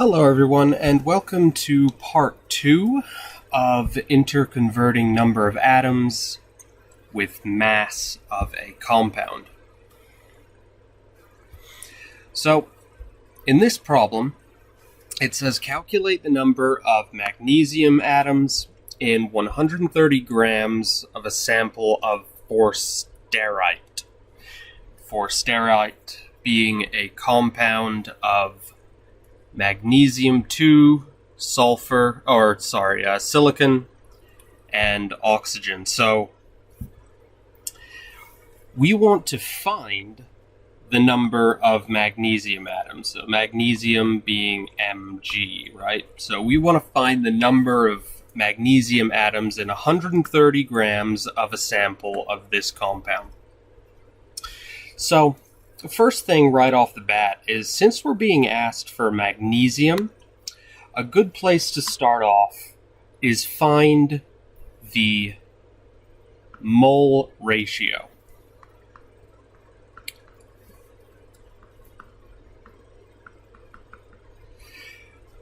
Hello everyone, and welcome to part 2 of interconverting number of atoms with mass of a compound. So, in this problem, it says calculate the number of magnesium atoms in 130 grams of a sample of forsterite. Forsterite being a compound of magnesium 2, silicon, and oxygen. So we want to find the number of magnesium atoms. So magnesium being Mg, right? So we want to find the number of magnesium atoms in 130 grams of a sample of this compound. So the first thing right off the bat is, since we're being asked for magnesium, a good place to start off is find the mole ratio.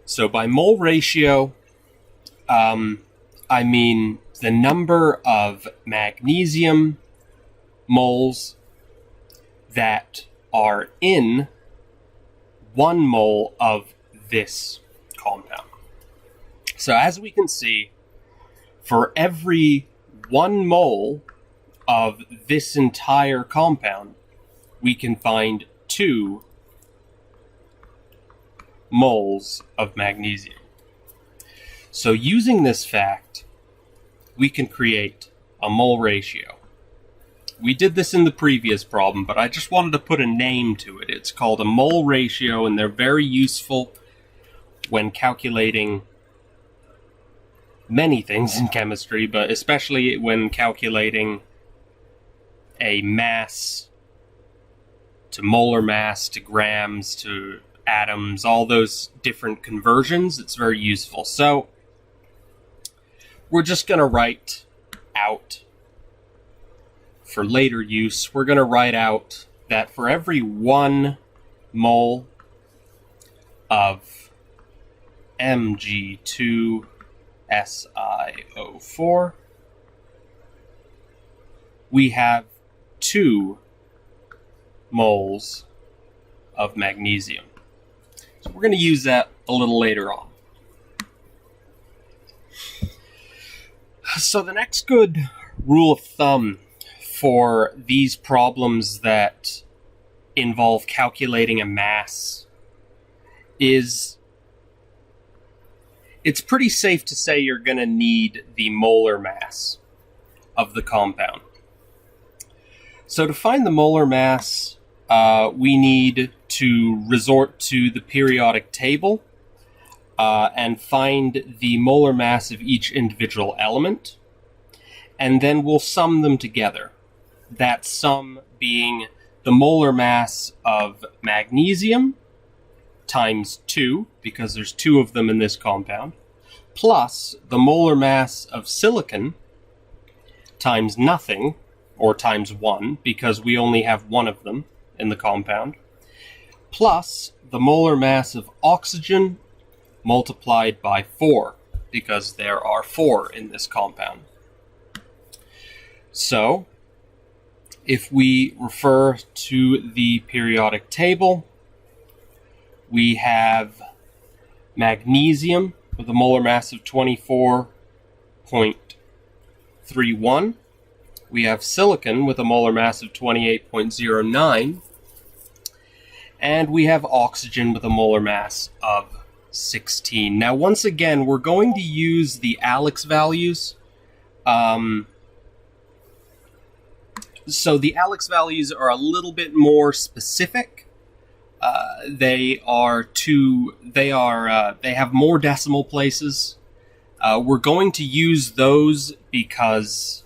So by mole ratio, I mean the number of magnesium moles that are in 1 mole of this compound. So as we can see, for every 1 mole of this entire compound, we can find 2 moles of magnesium. So using this fact, we can create a mole ratio. We did this in the previous problem, but I just wanted to put a name to it. It's called a mole ratio, and they're very useful when calculating many things in chemistry, but especially when calculating a mass to molar mass to grams to atoms, all those different conversions. It's very useful. So we're just going to write out, for later use, we're going to write out that for every 1 mole of Mg2SiO4, we have 2 moles of magnesium. So we're going to use that a little later on. So the next good rule of thumb for these problems that involve calculating a mass is, it's pretty safe to say you're going to need the molar mass of the compound. So to find the molar mass, we need to resort to the periodic table and find the molar mass of each individual element, and then we'll sum them together. That sum being the molar mass of magnesium times 2, because there's 2 of them in this compound, plus the molar mass of silicon times nothing, or times 1, because we only have 1 of them in the compound, plus the molar mass of oxygen multiplied by 4, because there are 4 in this compound. So if we refer to the periodic table, we have magnesium with a molar mass of 24.31. We have silicon with a molar mass of 28.09. And we have oxygen with a molar mass of 16. Now, once again, we're going to use the ALEKS values. So the ALEKS values are a little bit more specific. They have more decimal places. We're going to use those because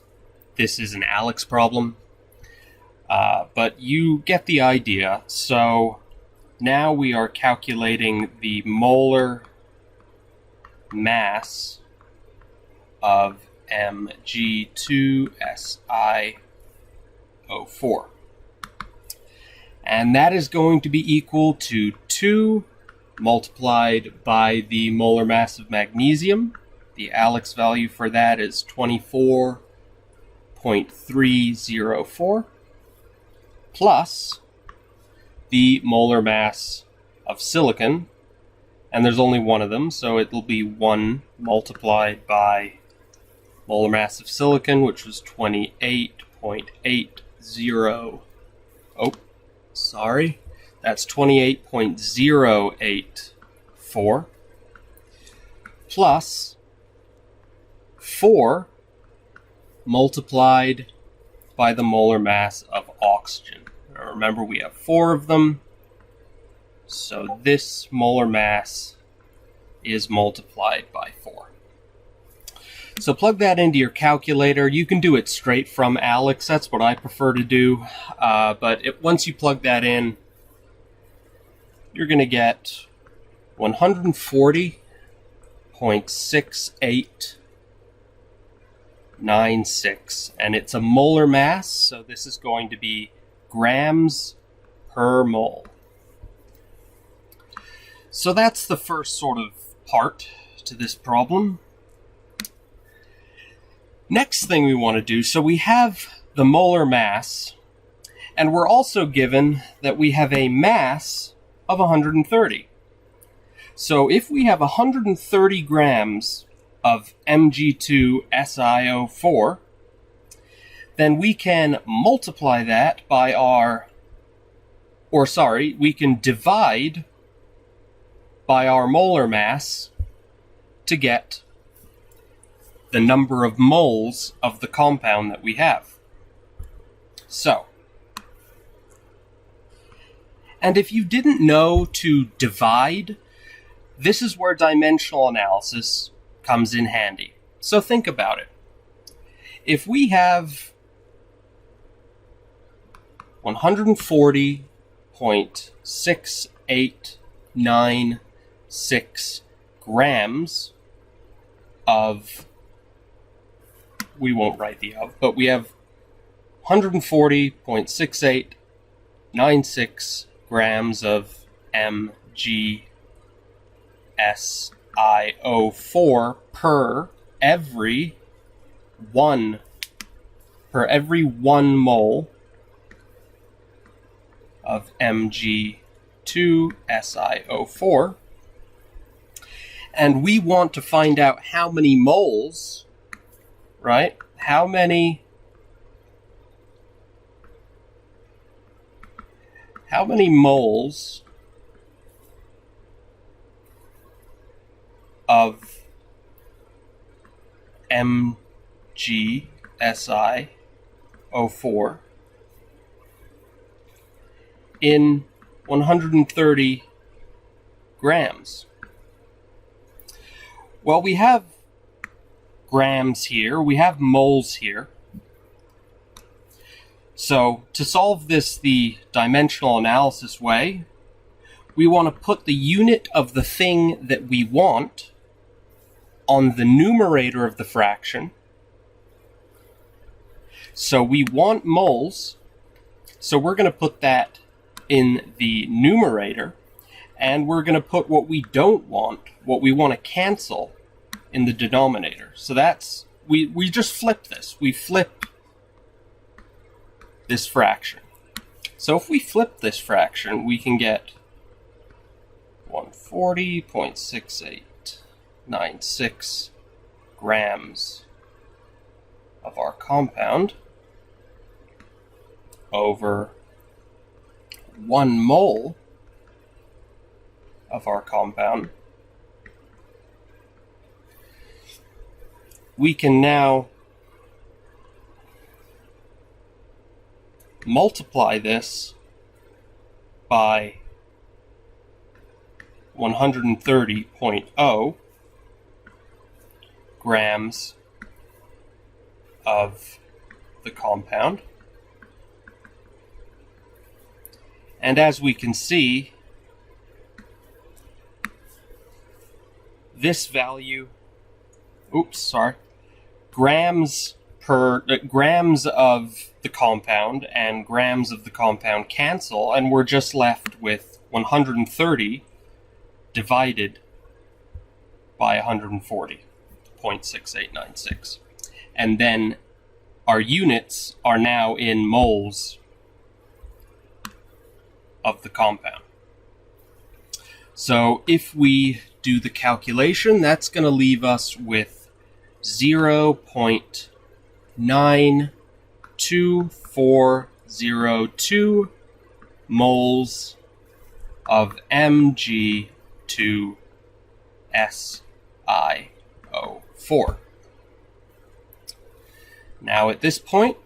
this is an ALEKS problem. But you get the idea. So now we are calculating the molar mass of Mg2SiO4. And that is going to be equal to 2 multiplied by the molar mass of magnesium. The ALEKS value for that is 24.304, plus the molar mass of silicon, and there's only one of them, so it'll be 1 multiplied by molar mass of silicon, which was 28.80. Oh, sorry. That's 28.084, plus 4 multiplied by the molar mass of oxygen. Now remember, we have 4 of them, so this molar mass is multiplied by 4. So plug that into your calculator. You can do it straight from ALEKS. That's what I prefer to do. Once you plug that in, you're going to get 140.6896, and it's a molar mass, so this is going to be grams per mole. So that's the first sort of part to this problem. Next thing we want to do, so we have the molar mass, and we're also given that we have a mass of 130. So if we have 130 grams of Mg2SiO4, then we can multiply that by we can divide by our molar mass to get the number of moles of the compound that we have. So, and if you didn't know to divide, this is where dimensional analysis comes in handy. So think about it. If we have 140.6896 grams of, we won't write the of, but we have 140.6896 grams of MgSiO4 per every one mole of Mg2SiO4, and we want to find out how many moles, right? How many moles of MgSiO4 in 130 grams? Well, we have grams here, we have moles here. So to solve this the dimensional analysis way, we want to put the unit of the thing that we want on the numerator of the fraction. So we want moles, so we're going to put that in the numerator, and we're going to put what we don't want, what we want to cancel, in the denominator. So that's, we just flip this. We flip this fraction. So if we flip this fraction, we can get 140.6896 grams of our compound over 1 mole of our compound. We can now multiply this by 130.0 grams of the compound. And as we can see, this value, grams of the compound and grams of the compound cancel, and we're just left with 130 divided by 140.6896. And then our units are now in moles of the compound. So if we do the calculation, that's going to leave us with 0.92402 moles of Mg2SiO4. Now at this point,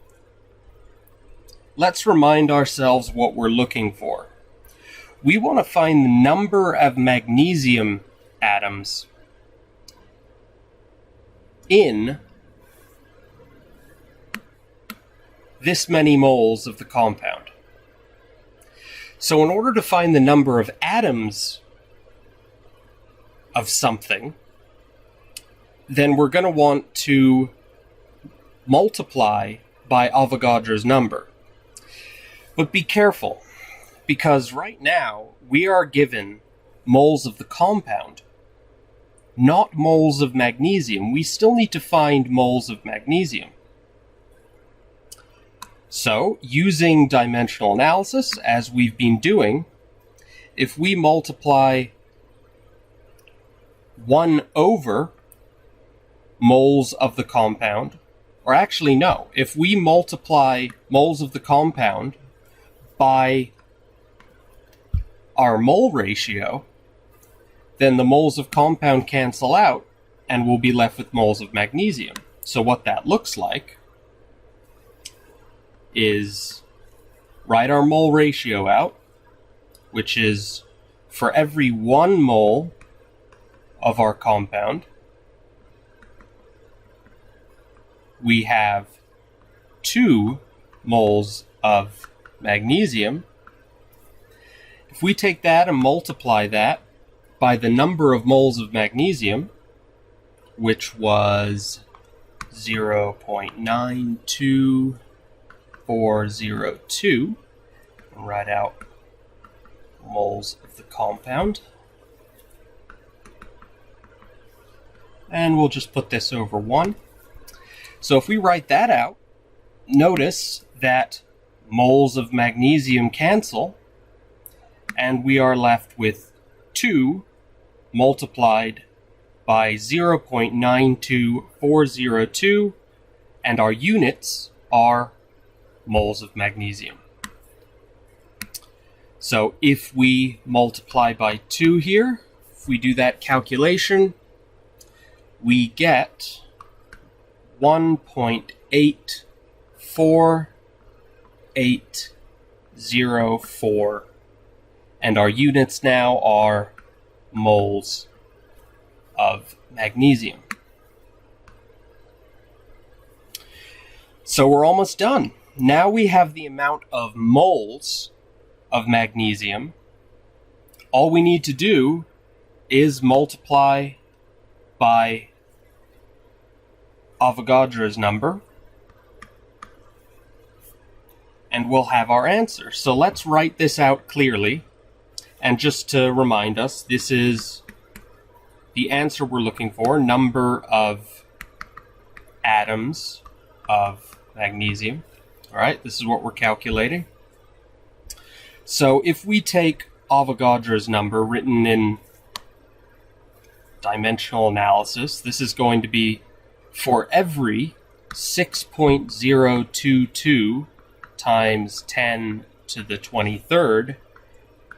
let's remind ourselves what we're looking for. We want to find the number of magnesium atoms in this many moles of the compound. So in order to find the number of atoms of something, then we're going to want to multiply by Avogadro's number. But be careful, because right now we are given moles of the compound, not moles of magnesium. We still need to find moles of magnesium. So, using dimensional analysis, as we've been doing, if we multiply 1 over moles of the compound, or actually no, if we multiply moles of the compound by our mole ratio, then the moles of compound cancel out and we'll be left with moles of magnesium. So what that looks like is write our mole ratio out, which is for every 1 mole of our compound, we have 2 moles of magnesium. If we take that and multiply that by the number of moles of magnesium, which was 0.92402, and write out moles of the compound. And we'll just put this over 1. So if we write that out, notice that moles of magnesium cancel, and we are left with 2 multiplied by 0.92402, and our units are moles of magnesium. So if we multiply by 2 here, if we do that calculation, we get 1.84804, and our units now are moles of magnesium. So we're almost done. Now we have the amount of moles of magnesium. All we need to do is multiply by Avogadro's number, and we'll have our answer. So let's write this out clearly. And just to remind us, this is the answer we're looking for, number of atoms of magnesium. All right, this is what we're calculating. So if we take Avogadro's number written in dimensional analysis, this is going to be for every 6.022 times 10 to the 23rd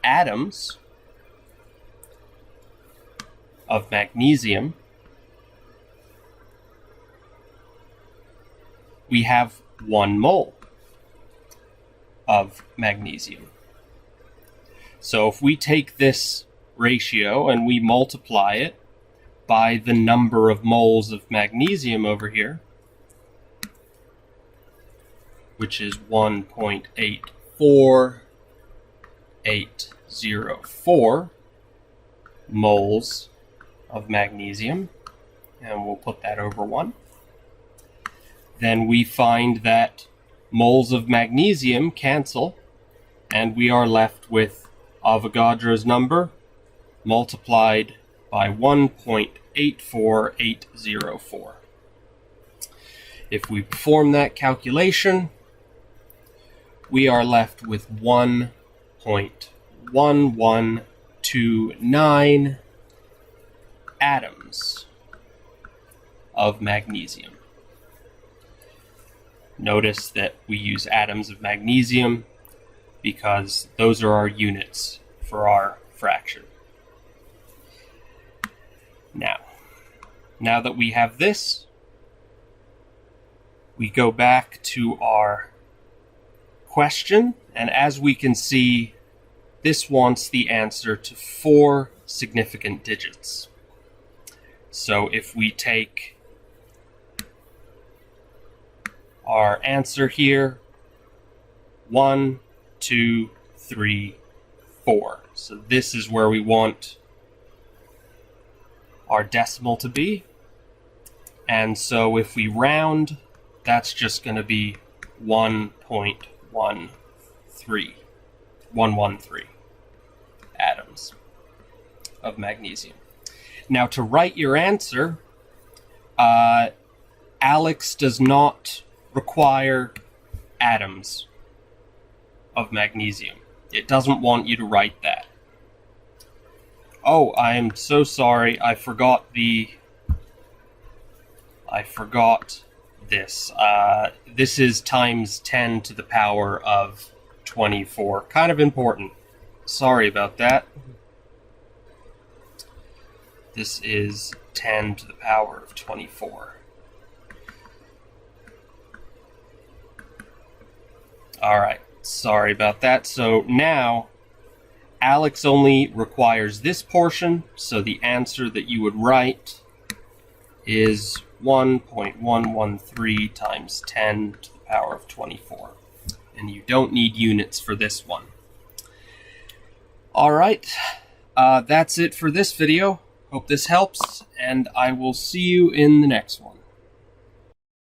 atoms of magnesium, we have 1 mole of magnesium. So if we take this ratio and we multiply it by the number of moles of magnesium over here, which is 1.84804 moles of magnesium, and we'll put that over 1. Then we find that moles of magnesium cancel, and we are left with Avogadro's number, multiplied by 1.84804. If we perform that calculation, we are left with 1.1129 atoms of magnesium. Notice that we use atoms of magnesium because those are our units for our fraction. Now that we have this, we go back to our question, and as we can see, this wants the answer to 4 significant digits. So if we take our answer here, 1, 2, 3, 4. So this is where we want our decimal to be. And so if we round, that's just going to be 1.113 atoms of magnesium. Now to write your answer, ALEKS does not require atoms of magnesium. It doesn't want you to write that. Oh, I am so sorry. I forgot this. This is times 10 to the power of 24. Kind of important. Sorry about that. This is 10 to the power of 24. Alright, sorry about that. So now, ALEKS only requires this portion, so the answer that you would write is 1.113 times 10 to the power of 24. And you don't need units for this one. Alright, that's it for this video. Hope this helps, and I will see you in the next one.